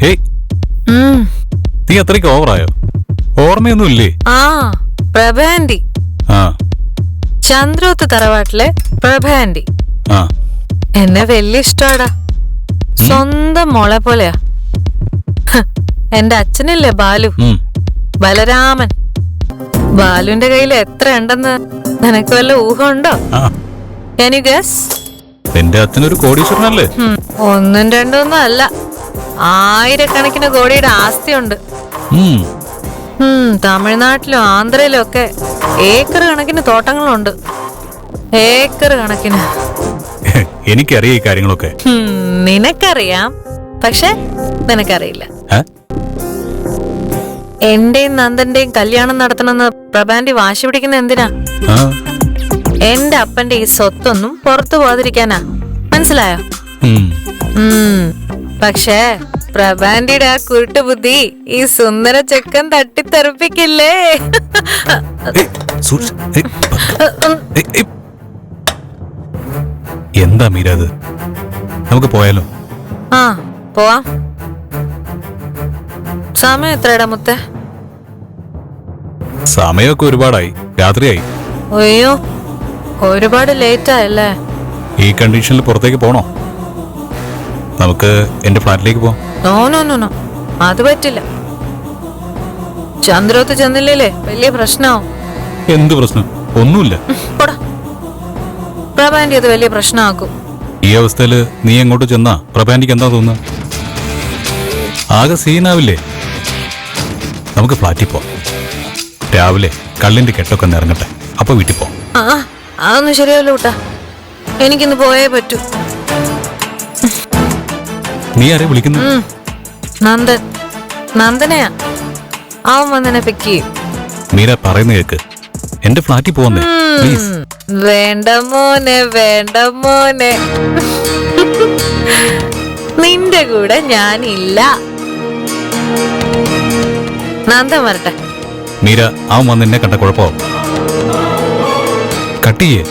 Hey, നീ അത്രയ്ക്ക് ഓവറായോ? ഓർമ്മയൊന്നും ഇല്ലേ? പ്രഭാൻഡി, ചന്ദ്രോത്ത് തറവാട്ടിലെ പ്രഭാൻഡി. എന്നെ വലിയ ഇഷ്ടമാടാ. സ്വന്തം മോളെ പോലെയാ. എന്റെ അച്ഛനില്ലേ ബാലു, ബലരാമൻ. ബാലുവിന്റെ കയ്യിൽ എത്ര ഉണ്ടെന്ന് നിനക്ക് വല്ല ഊഹമുണ്ടോ? Can you guess? എന്റെ അച്ഛനൊരു കോടീശ്വരനല്ലേ? ഒന്നും രണ്ടൊന്നും അല്ല, ആയിരക്കണക്കിന് കോടിയുടെ ആസ്തിയുണ്ട്. തമിഴ്നാട്ടിലും ആന്ധ്രയിലും ഒക്കെ ഏക്കർ കണക്കിന് തോട്ടങ്ങളുണ്ട്. ഏക്കർ കണക്കിന്. എനിക്കറിയാം ഈ കാര്യങ്ങളൊക്കെ. നിനക്കറിയാം, പക്ഷെ നിനക്കറിയില്ല. എന്റെയും നന്ദന്റെയും കല്യാണം നടത്തണമെന്ന് പ്രഭാൻഡി വാശി പിടിക്കുന്ന എന്തിനാ? എന്റെ അപ്പന്റെ ഈ സ്വത്തൊന്നും പുറത്തു പോകാതിരിക്കാനാ. മനസ്സിലായോ? പക്ഷേ പ്രഭാൻഡിയുടെ ആ കുരുട്ടു ബുദ്ധി ഈ സുന്ദര ചെക്കൻ തട്ടിത്തെറിപ്പിക്കില്ലേ? എന്താ മീരാത്? നമുക്ക് പോയാലോ? പോവാം. സമയം എത്രയുടെ മുത്തേ? സമയമൊക്കെ ഒരുപാടായി, രാത്രിയായി. അയ്യോ, ഒരുപാട് ലേറ്റ് ആയല്ലേ? ഈ കണ്ടീഷനിൽ പുറത്തേക്ക് പോണോ? നമുക്ക് എന്റെ ഫ്ലാറ്റിലേക്ക് പോവാം. നോ, അത് പറ്റില്ല. ചന്ദ്രോത്ത് ചെന്നില്ലേ വലിയ പ്രശ്നമാവും. എന്ത് പ്രശ്നം? ഒന്നുമില്ല. പ്രഭാൻഡി അത് വലിയ പ്രശ്നമാക്കും. ഈ അവസ്ഥയില് നീ എങ്ങോട്ട് ചെന്നാ പ്രഭാൻഡിക്ക് എന്താ തോന്നുക? ആകെ സീനാവില്ലേ? നമുക്ക് ഫ്ലാറ്റിൽ പോവാം. രാവിലെ കള്ളിന്റെ കെട്ടൊക്കെ നിറങ്ങട്ടെ, അപ്പൊ വീട്ടിൽ പോവാം. അതൊന്നും ശരിയല്ല കൂട്ടാ, എനിക്കിന്ന് പോയേ പറ്റൂ. നീ ആരെ വിളിക്കുന്നു? നന്ദനയാ. അവൻ വന്നെന്നെ പിക്ക് ചെയ്യും. മീര പറയുന്ന കേക്ക്, എന്റെ ഫ്ലാറ്റിൽ പോവന്നേ പ്ലീസ്. വേണ്ട മോനെ, വേണ്ട മോനെ, നിന്റെ കൂടെ ഞാനില്ല. നന്ദൻ വരട്ടെ. മീര, അവൻ വന്ന് എന്നെ കണ്ട കുഴപ്പമാവും. കട്ടിയേ.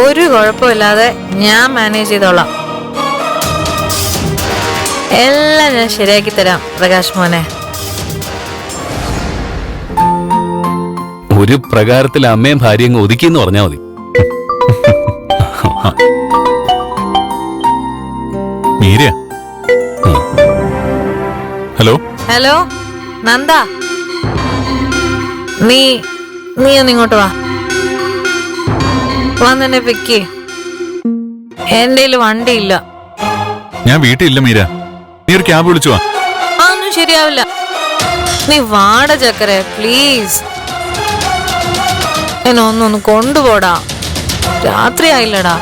ഒരു കുഴപ്പമില്ലാതെ ഞാൻ മാനേജ് ചെയ്തോളാം. എല്ലാം ഞാൻ ശരിയാക്കി തരാം പ്രകാശ് മോനെ. ഒരു പ്രകാരത്തിൽ അമ്മയും ഭാര്യയും ഒതുക്കിന്ന് പറഞ്ഞാ മതി. മീര. ഹലോ നന്ദ, നീ ഒന്നിങ്ങോട്ട് വാ. വന്നെന്നെ പിക്ക്. എന്റെ വണ്ടിയില്ല. ഞാൻ വീട്ടിലില്ല മീര, നീ ഒരു ക്യാബ് വിളിച്ചു വാ. അതൊന്നും ശരിയാവില്ല. നീ വാട ചക്കരെ, പ്ലീസ്. എന്നെ ഒന്നൊന്ന് കൊണ്ടുപോടാ. രാത്രിയായില്ലടാ.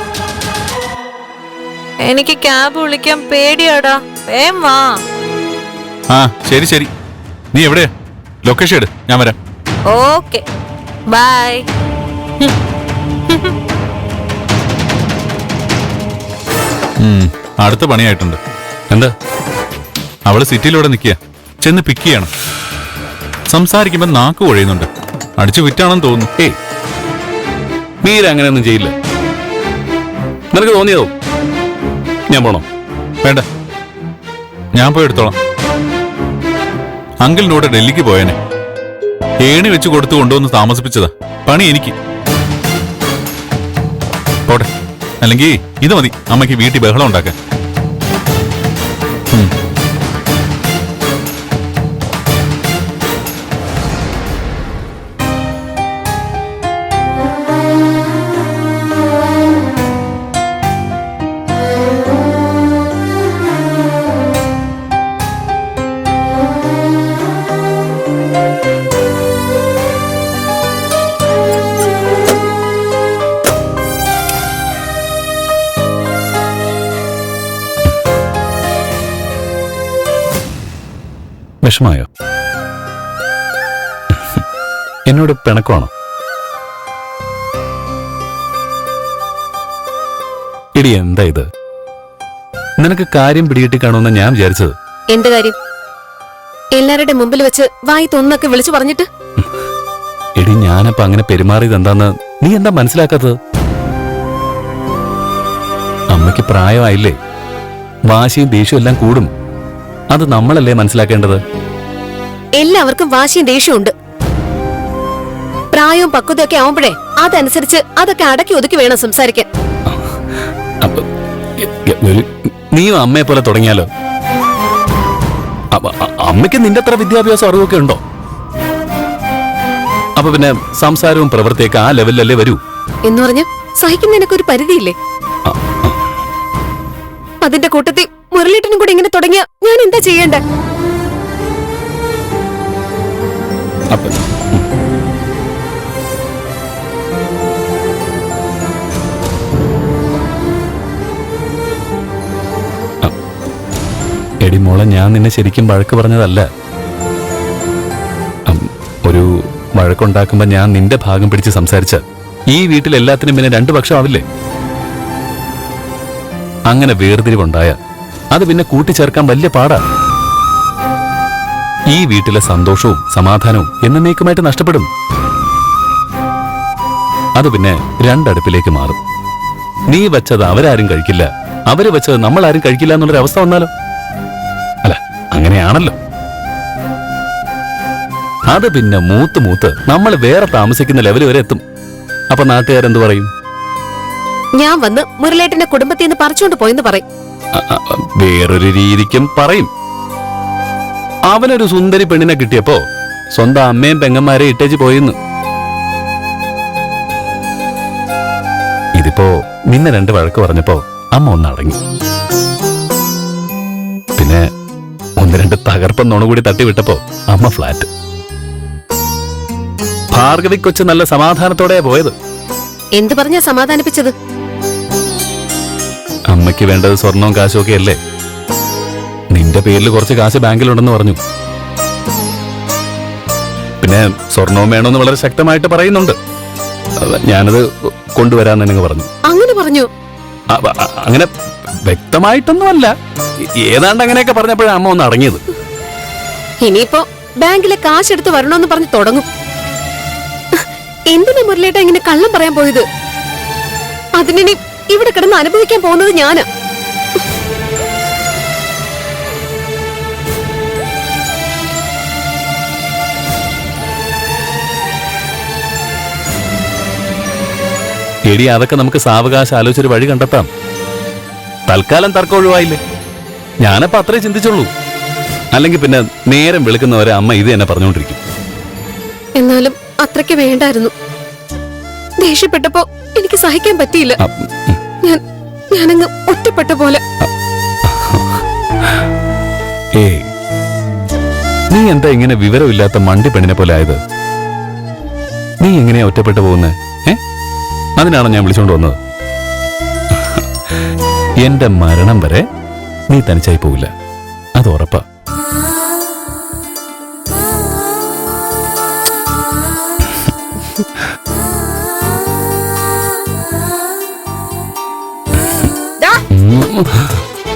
എനിക്ക് ക്യാബ് വിളിക്കാൻ പേടിയാടാ. വേം വാ. ശരി. നീ എവിടെയാ? ലൊക്കേഷൻ ഇട്, ഞാൻ വരാം. Okay, bye. അടുത്ത പണിയായിട്ടുണ്ട്. എന്താ? അവള് സിറ്റിയിലൂടെ നിൽക്കുക, ചെന്ന് പിക്ക് ചെയ്യണം. സംസാരിക്കുമ്പോ നാക്ക് കുഴയുന്നുണ്ട്. അടിച്ചു വിറ്റാണെന്ന് തോന്നുന്നു. ഏയ്, മീര അങ്ങനെയൊന്നും ചെയ്യില്ല. നിനക്ക് തോന്നിയതോ? ഞാൻ പോണോ? വേണ്ട, ഞാൻ പോയി എടുത്തോളാം. അങ്കിളിനോട് ഡൽഹിക്ക് പോയേനെ. ഏണി വെച്ച് കൊടുത്തു കൊണ്ടുവന്ന് താമസിപ്പിച്ചതാ. പണി എനിക്ക്. പോട്ടെ, അല്ലെങ്കിൽ ഇത് മതി അമ്മയ്ക്ക് വീട്ടിൽ ബഹളം ഉണ്ടാക്കാൻ. വിഷമായോ? എന്നോട് പിണക്കമാണോ? ഇടി, എന്താ ഇത്? നിനക്ക് കാര്യം പിടികിട്ടി കാണുമെന്ന് ഞാൻ വിചാരിച്ചത്. എന്ത് കാര്യം? എല്ലാരുടെ മുമ്പിൽ വെച്ച് വായി തൊന്നൊക്കെ വിളിച്ചു പറഞ്ഞിട്ട്. എടി, ഞാനപ്പോ അങ്ങനെ പെരുമാറിയത് എന്താന്ന് നീ എന്താ മനസ്സിലാക്കാത്തത്? അമ്മയ്ക്ക് പ്രായമായില്ലേ? വാശിയും ദേഷ്യവും എല്ലാം കൂടും. അത് നമ്മളല്ലേ മനസ്സിലാക്കേണ്ടത്. എല്ലാവർക്കും വാശിയും ദേഷ്യവും ഉണ്ട്. പ്രായവും പക്വതയൊക്കെ ആവുമ്പോഴേ അതനുസരിച്ച് അതൊക്കെ അടക്കി ഒതുക്കി വേണം സംസാരിക്കാൻ. അപ്പൊ നീയും അമ്മയെ പോലെ തുടങ്ങിയാലോ? അമ്മയ്ക്ക് നിന്റെ അത്ര വിദ്യാഭ്യാസം അറിവൊക്കെ ഉണ്ടോ? അപ്പൊ പിന്നെ സംസാരവും പ്രവൃത്തിയൊക്കെ ആ ലെവലിലല്ലേ വരൂ. എന്ന് പറഞ്ഞ സഹിക്കുന്നതിനൊക്കെ ഒരു പരിധിയില്ലേ? അതിന്റെ കൂട്ടത്തിൽ മുരളീട്ടനും കൂടി ഇങ്ങനെ തുടങ്ങിയ ഞാൻ എന്താ ചെയ്യണ്ടേ? എടി മോളെ, ഞാൻ നിന്നെ ശരിക്കും വഴക്ക് പറഞ്ഞതല്ല. ഒരു വഴക്കുണ്ടാക്കുമ്പോ ഞാൻ നിന്റെ ഭാഗം പിടിച്ച് സംസാരിച്ച ഈ വീട്ടിൽ എല്ലാത്തിനും പിന്നെ രണ്ടു പക്ഷമാവില്ലേ? അങ്ങനെ വേർതിരിവുണ്ടായ അത് പിന്നെ കൂട്ടിച്ചേർക്കാൻ വലിയ പാടാ. ഈ വീട്ടിലെ സന്തോഷവും സമാധാനവും എന്നേക്കുമായിട്ട് നഷ്ടപ്പെടും. അത് പിന്നെ രണ്ടടുപ്പിലേക്ക് മാറും. നീ വെച്ചത് അവരാരും കഴിക്കില്ല, അവര് വെച്ചത് നമ്മളാരും കഴിക്കില്ല എന്നുള്ളൊരവസ്ഥ വന്നാലോ? അല്ല, അങ്ങനെയാണല്ലോ. അത് പിന്നെ മൂത്ത് നമ്മൾ വേറെ താമസിക്കുന്ന ലെവൽ വരെ എത്തും. അപ്പൊ നാട്ടുകാരെന്ത് പറയും? ഞാൻ വന്ന് മുരളേട്ടന്റെ കുടുംബത്തിൽ നിന്ന് പറിച്ചോണ്ട് പോയെന്ന് പറയും. വേറൊരു രീതിക്കും പറയും. അവനൊരു സുന്ദരി പെണ്ണിനെ കിട്ടിയപ്പോ സ്വന്തം അമ്മയും പെങ്ങന്മാരെ ഇട്ടേച്ച് പോയിന്ന്. ഇതിപ്പോ നിന്നെ രണ്ട് വഴക്ക് പറഞ്ഞപ്പോ അമ്മ ഒന്ന് അടങ്ങി. പിന്നെ ഒന്ന് രണ്ട് തകർപ്പം നുണകൂടി തട്ടിവിട്ടപ്പോ അമ്മ ഫ്ലാറ്റ്. ഭാർഗവി കൊച്ച് നല്ല സമാധാനത്തോടെയാ പോയത്. എന്ത് പറഞ്ഞാ സമാധാനിപ്പിച്ചത്? അമ്മയ്ക്ക് വേണ്ടത് സ്വർണവും കാശും ഒക്കെ അല്ലേ? നിന്റെ പേരിൽ കുറച്ച് കാശ് ബാങ്കിലുണ്ടെന്ന് പറഞ്ഞു. പിന്നെ സ്വർണവും വേണമെന്ന് വളരെ ശക്തമായിട്ട് പറയുന്നുണ്ട്. ഞാനത് കൊണ്ടുവരാന്ന് നിങ്ങൾ പറഞ്ഞു. അങ്ങനെ പറഞ്ഞു? അങ്ങനെ വ്യക്തമായിട്ടൊന്നും അല്ല, ഏതാണ്ട് അങ്ങനെയൊക്കെ പറഞ്ഞപ്പോഴാണ് അമ്മ ഒന്ന് അടങ്ങിയത്. ഇനിയിപ്പോ ബാങ്കിലെ കാശ് എടുത്ത് വരണമെന്ന് പറഞ്ഞു തുടങ്ങും. എന്തിനാ മുരളേട്ട ഇങ്ങനെ കള്ളം പറയാൻ പോയത്? അതിനി ഇവിടെ കിടന്ന് അനുഭവിക്കാൻ പോകുന്നത് ഞാനാ. എടി, അതൊക്കെ നമുക്ക് സാവകാശം ആലോചിച്ചൊരു വഴി കണ്ടെത്താം. തൽക്കാലം തർക്കം ഒഴിവായില്ലേ? ഞാനപ്പോ അത്രേ ചിന്തിച്ചുള്ളൂ. അല്ലെങ്കിൽ പിന്നെ നേരം വെളുക്കുന്നവരെ അമ്മ ഇത് തന്നെ പറഞ്ഞുകൊണ്ടിരിക്കും. എന്നാലും അത്രയ്ക്ക് വേണ്ടായിരുന്നു. ദേഷ്യപ്പെട്ടപ്പോ എനിക്ക് സഹിക്കാൻ പറ്റിയില്ല. ഞാനങ്ങ് ഒറ്റപ്പെട്ട പോലെ. നീ എന്താ ഇങ്ങനെ വിവരമില്ലാത്ത മണ്ടി പെണ്ണിനെ പോലെ ആയത്? നീ എങ്ങനെയാ ഒറ്റപ്പെട്ടു പോകുന്നത്? അതിനാണോ ഞാൻ വിളിച്ചോണ്ട് വന്നത്? എന്റെ മരണം വരെ നീ തനിച്ചായി പോവില്ല, അത് ഉറപ്പാ.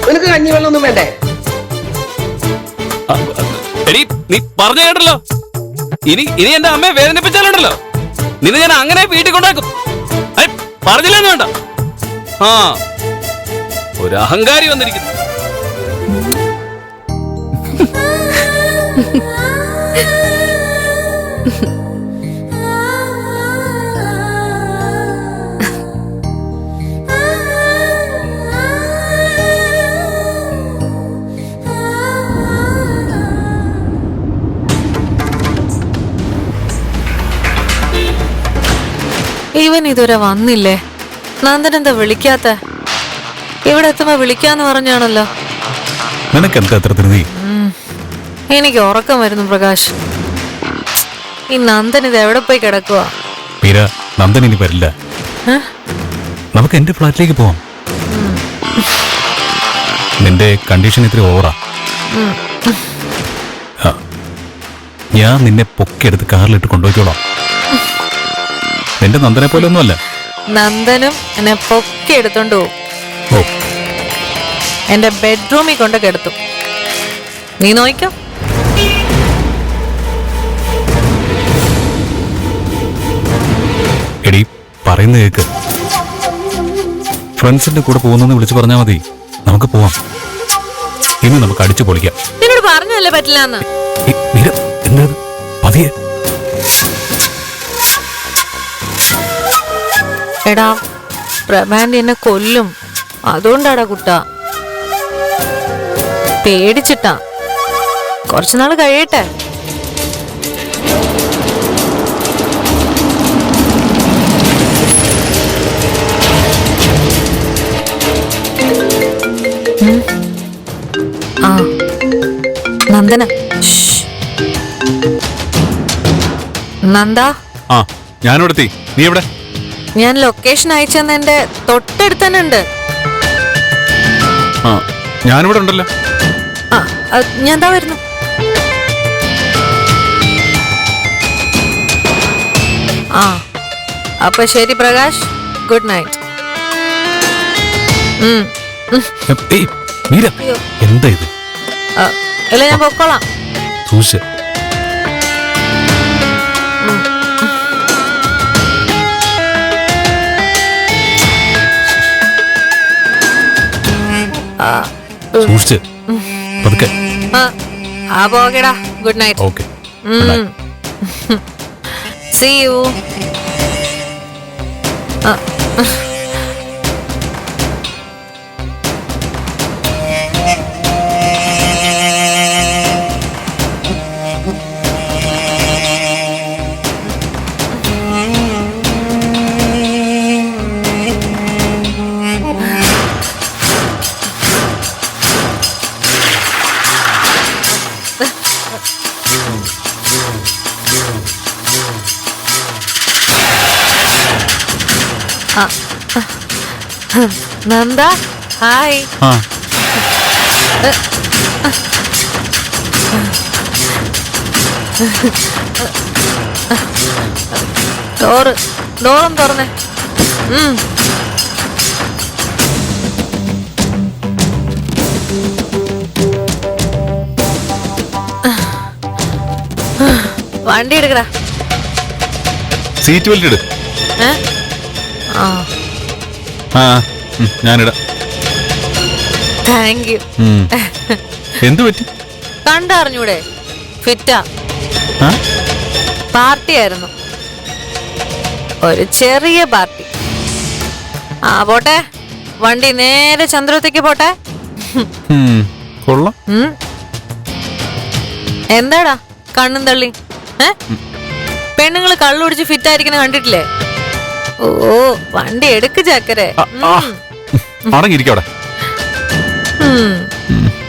നിനക്ക് കഞ്ഞിവെള്ളമൊന്നും വേണ്ടേ? നീ പറഞ്ഞു കേട്ടല്ലോ. ഇനി എന്റെ അമ്മയെ വേദനിപ്പിച്ചാലുണ്ടല്ലോ, നിന്നെ ഞാൻ അങ്ങനെ വീട്ടിൽ കൊണ്ടാക്കും. പറഞ്ഞില്ലെന്ന് വേണ്ട. ആ, ഒരു അഹങ്കാരി വന്നിരിക്കുന്നു. ഇവൻ ഇതുവരെ വന്നില്ലേ? നന്ദൻ എന്താ വിളിക്കാത്ത? ഇവിടെ എത്തുമ്പോ വിളിക്കാന്ന് പറഞ്ഞാണല്ലോ. നിനക്കെന്താ അത്ര ധൃതി? എനിക്ക് ഉറക്കം വരുന്നു പ്രകാശ്. ഈ നന്ദൻ ഇത് എവിടെ പോയി കിടക്കുക? മീര, നന്ദൻ ഇനി വരില്ല. നമുക്ക് എന്റെ ഫ്ലാറ്റിലേക്ക് പോവാം. നിന്റെ കണ്ടീഷൻ ഇത്തിരി ഓവറാ. ഞാൻ നിന്നെ പൊക്കിയെടുത്ത് കാറിലിട്ട് കൊണ്ടുപോയിക്കോളാം. നിന്റെ നന്ദനെ പോലെ ഒന്നുമല്ല. നന്ദനും എന്നെ പൊക്കി എടുത്തോണ്ട് പോവും. ഓ, എന്റെ ബെഡ്റൂമിൽ കൊണ്ട് കിടത്തും. നീ നോയിക്കോ. എടി, പറയുന്ന കേക്ക്. ഫ്രണ്ട്സിന്റെ കൂടെ പോകുന്നെന്ന് വിളിച്ചു പറഞ്ഞാൽ മതി, നമുക്ക് പോവാം. ഇന്ന് നമുക്ക് അടിച്ചു പൊളിക്കാം. നിന്നോട് പറഞ്ഞല്ലേ പറ്റില്ലാന്ന്. എന്താ പതിയെ എടാ പ്രഭാന്റി എന്നെ കൊല്ലും, അതുകൊണ്ടാടാ കുട്ട. പേടിച്ചിട്ടാ. കുറച്ചുനാള് കഴിയട്ടെ. ആ നന്ദന. നന്ദ, ആ ഞാനിവിടെ. നീ എവിടെ? ഞാൻ ലൊക്കേഷൻ അയച്ചെന്ന് എന്റെ തൊട്ടടുത്ത് തന്നെ ഉണ്ട്. ആ ഞാനിവിടെ ഉണ്ടല്ലോ. ആ ഞാൻ എന്താ വരുന്നു. ആ അപ്പൊ ശരി പ്രകാശ്, ഗുഡ് നൈറ്റ്. മീര, എന്താ ഇത്? അല്ല ഞാൻ പൊക്കോളാം. സൂക്ഷിച്ച്. സൂക്ഷിച്ച് പതുക്കെ. ആ പോകെടാ. Good night. Okay. See you. Nanda hi. ഡോറും തുറന്നേ. വണ്ടി എടുക്കടാ. സീറ്റ് ബെൽറ്റ് ഇട്. ഞാനിടാം. Thank you. എന്തു പറ്റി? കണ്ടറിഞ്ഞൂടെ? ഫിറ്റാ. പാർട്ടി ആയിരുന്നു, ഒരു ചെറിയ പാർട്ടി. ആ പോട്ടെ, വണ്ടി നേരെ ചന്ദ്രത്തേക്ക് പോട്ടെ. കൊള്ളാം. എന്താടാ കണ്ണും തള്ളി? പെണ്ണുങ്ങള് കള്ളുടിച്ച് ഫിറ്റ് ആയിരിക്കുന്ന കണ്ടിട്ടില്ലേ? ഓ വണ്ടി എടുക്ക് ചക്കരെ. അടങ്ങിയിരിക്കവിടെ.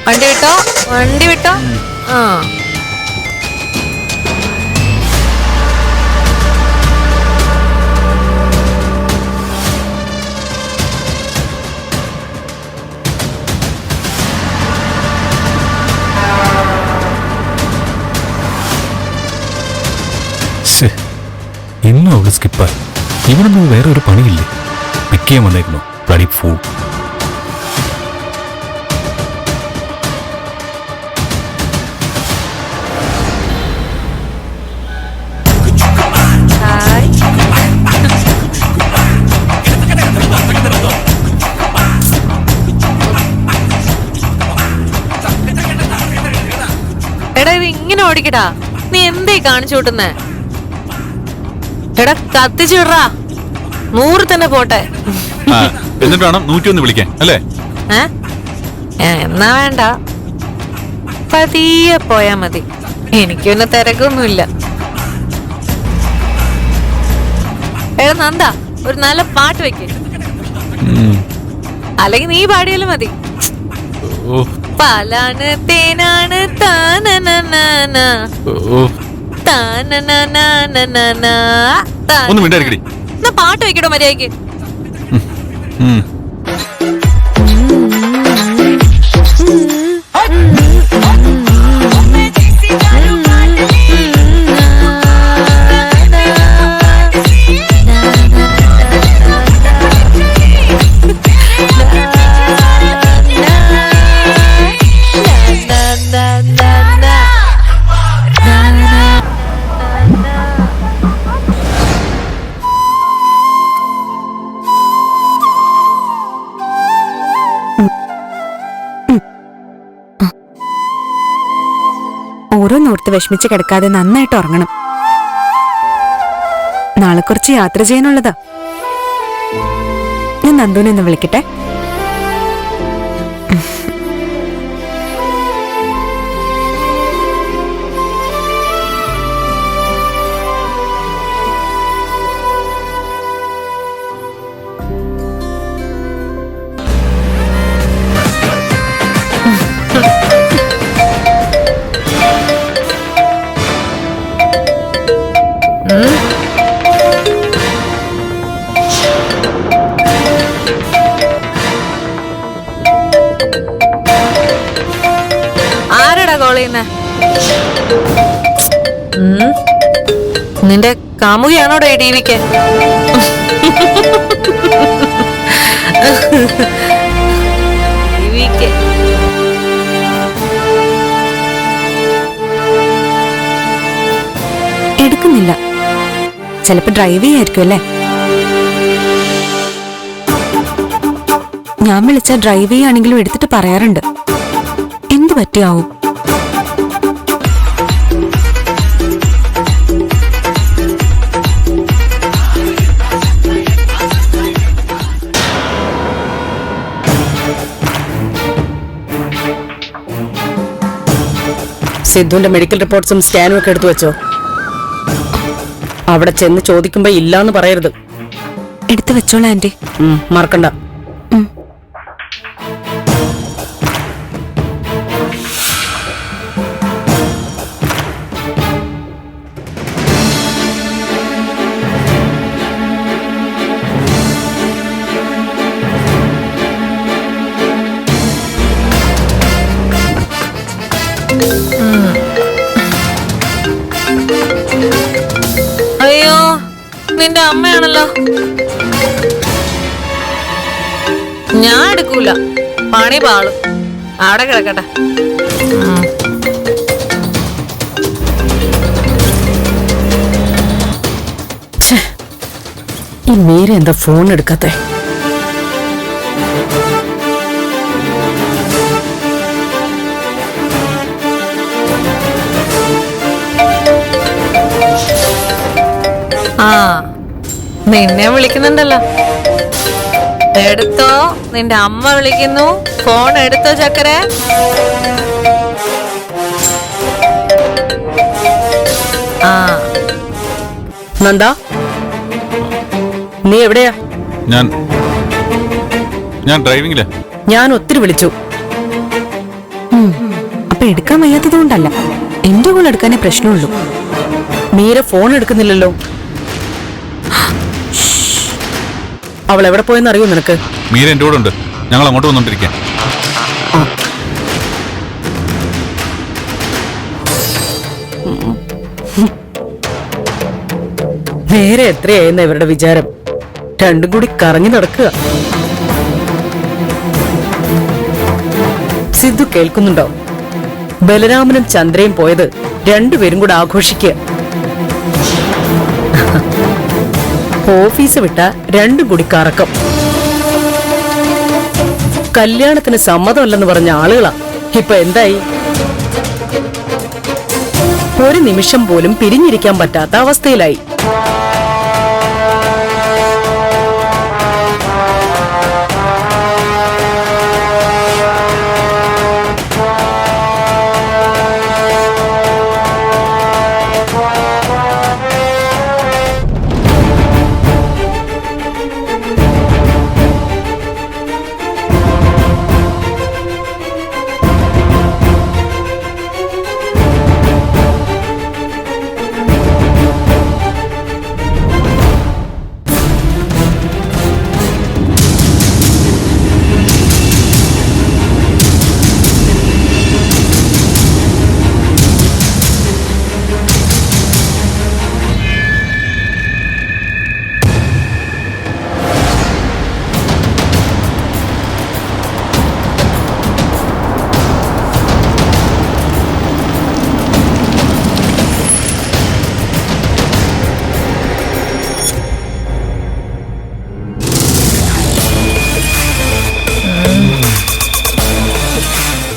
വണ്ടി വിട്ടോ, വണ്ടി വിട്ടോ. ആ ഇന്നും അവള് സ്കിപ്പായി. ഇവിടൊന്നും വേറെ ഒരു പണിയില്ലേ? പിക്ക് ചെയ്യാൻ വന്നേക്കണോ ബ്ലഡി ഫൂൾ. എടാ ഇത് ഇങ്ങനെ ഓടിക്കടാ. നീ എന്തേ കാണിച്ചു കൂട്ടുന്നേ? എടാ കത്തിച്ചു വിടറാ. 100 തന്നെ പോട്ടെ. എന്നിട്ട് വേണം 101 വിളിക്കാൻ അല്ലേ? എന്നാ വേണ്ട, പതിയെ പോയാ മതി. എനിക്ക് പിന്നെ തിരക്കൊന്നുമില്ല. എടാ നന്ദ, ഒരു നല്ല പാട്ട് വെക്ക്. അല്ലെങ്കിൽ നീ പാടിയാലും മതി. പാലാണ് തേനാണ് താനനനന താനനനനന. എന്നാ പാട്ട് വെക്കടോ മര്യാദയ്ക്ക്. ഓരോന്നോർത്ത് വിഷമിച്ച് കിടക്കാതെ നന്നായിട്ട് ഉറങ്ങണം. നാളെ കുറച്ച് യാത്ര ചെയ്യാനുള്ളതാ. ഞാൻ നന്ദുവിനെ ഒന്ന് വിളിക്കട്ടെ. ആരടാ കോൾ ചെയ്യുന്നേ? നിന്റെ കാമുകയാണോടെ ടി വിക്ക്? എടുക്കുന്നില്ല. ചിലപ്പോ ഡ്രൈവ് ചെയ്യായിരിക്കും അല്ലേ? ഞാൻ വിളിച്ചാ ഡ്രൈവ് ചെയ്യാണെങ്കിലും എടുത്തിട്ട് പറയാറുണ്ട്. എന്ത് പറ്റിയാവും? സിദ്ധുവിന്റെ മെഡിക്കൽ റിപ്പോർട്ട്സും സ്കാനും ഒക്കെ എടുത്തു വെച്ചോ. അവിടെ ചെന്ന് ചോദിക്കുമ്പോ ഇല്ലാന്ന് പറയരുത്. എടുത്തു വെച്ചോളാം ആന്റി. മറക്കണ്ട. അയ്യോ, നിന്റെ അമ്മയാണല്ലോ. ഞാൻ എടുക്കൂല, പണി പാളും. അവിടെ കിടക്കട്ടെ. ഈ മീര എന്താ ഫോൺ എടുക്കാത്തെ? ആ, നിന്നെ വിളിക്കുന്നുണ്ടല്ലോ. എടുത്തോ, നിന്റെ അമ്മ വിളിക്കുന്നു. ഫോൺ എടുത്തോ ചക്കരെ. ആ, നന്ദാ, നീ എവിടെയാ? ഞാൻ ഡ്രൈവിംഗിലാ. ഞാൻ ഒത്തിരി വിളിച്ചു. അപ്പൊ എടുക്കാൻ വയ്യാത്തത് കൊണ്ടല്ല, എന്റെ കൂടെ എടുക്കാനേ പ്രശ്നമുള്ളൂ. മീര ഫോൺ എടുക്കുന്നില്ലല്ലോ. അവൾ എവിടെ പോയെന്ന് അറിയോ നിനക്ക്? മീര എന്റെ കൂടെ ഉണ്ട്. ഞങ്ങൾ അങ്ങോട്ട് വന്നോണ്ടിരിക്കാം. നേരെ എത്രയായെന്ന ഇവരുടെ വിചാരം? രണ്ടും കൂടി കറങ്ങി നടക്കുക. സിദ്ധു കേൾക്കുന്നുണ്ടോ? ബലരാമനും ചന്ദ്രയും പോയത് രണ്ടുപേരും കൂടെ ആഘോഷിക്കുക. ഓഫീസ് വിട്ട രണ്ടും കൂടി കറക്കം. കല്യാണത്തിന് സമ്മതമല്ലെന്ന് പറഞ്ഞ ആളുകളാ ഇപ്പൊ എന്തായി? ഒരു നിമിഷം പോലും പിരിഞ്ഞിരിക്കാൻ പറ്റാത്ത അവസ്ഥയിലായി.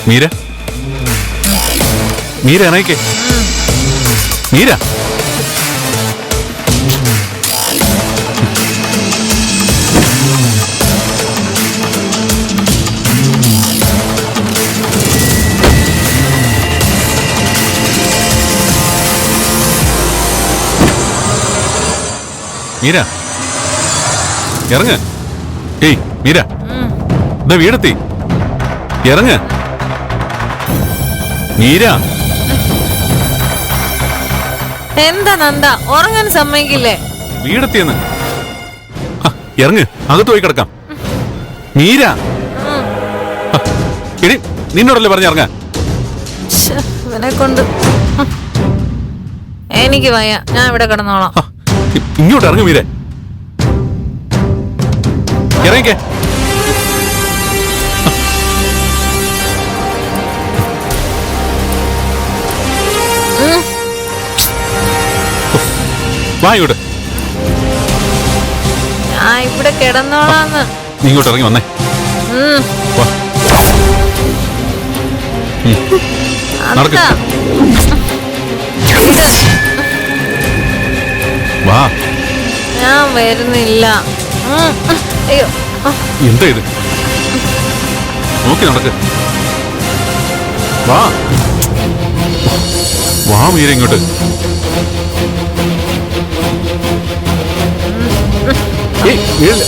മീര മീര ഇറങ്ങിക്കേ. മീര മീര ഇറങ്ങ്. ഏയ് മീര, ഇതാ വീടെത്തി. ഇറങ്ങ് മീര. എന്താ നന്ദ, ഉറങ്ങാൻ സമ്മതിക്കില്ലേ? വീടെത്തിയെന്ന്. ഇറങ്ങ്, അകത്ത് പോയി കിടക്കാം. മീര, ഇനി നിന്നോടല്ലേ പറഞ്ഞിറങ്ങാ. ശ്ശെ, ഇവനെ കൊണ്ട് എനിക്ക് വയ്യ, ഞാൻ ഇവിടെ കിടന്നോളാം. ഇങ്ങോട്ട് ഇറങ്ങു മീര. ഇറങ്ങിക്കേ. വാ ഇങ്ങോട്ട്. ഞാൻ ഇവിടെ കിടന്നോളാന്ന്. നീ ഇങ്ങോട്ട് ഇറങ്ങി വന്നേ. വാ. നടക്ക്. വാ. ഞാൻ വരുന്നില്ല. അയ്യോ, എന്താ ഇത്? നോക്കി നടക്ക്. വാ. വാ മീര ഇങ്ങോട്ട്. ഏയ് വീഴല്ലേ.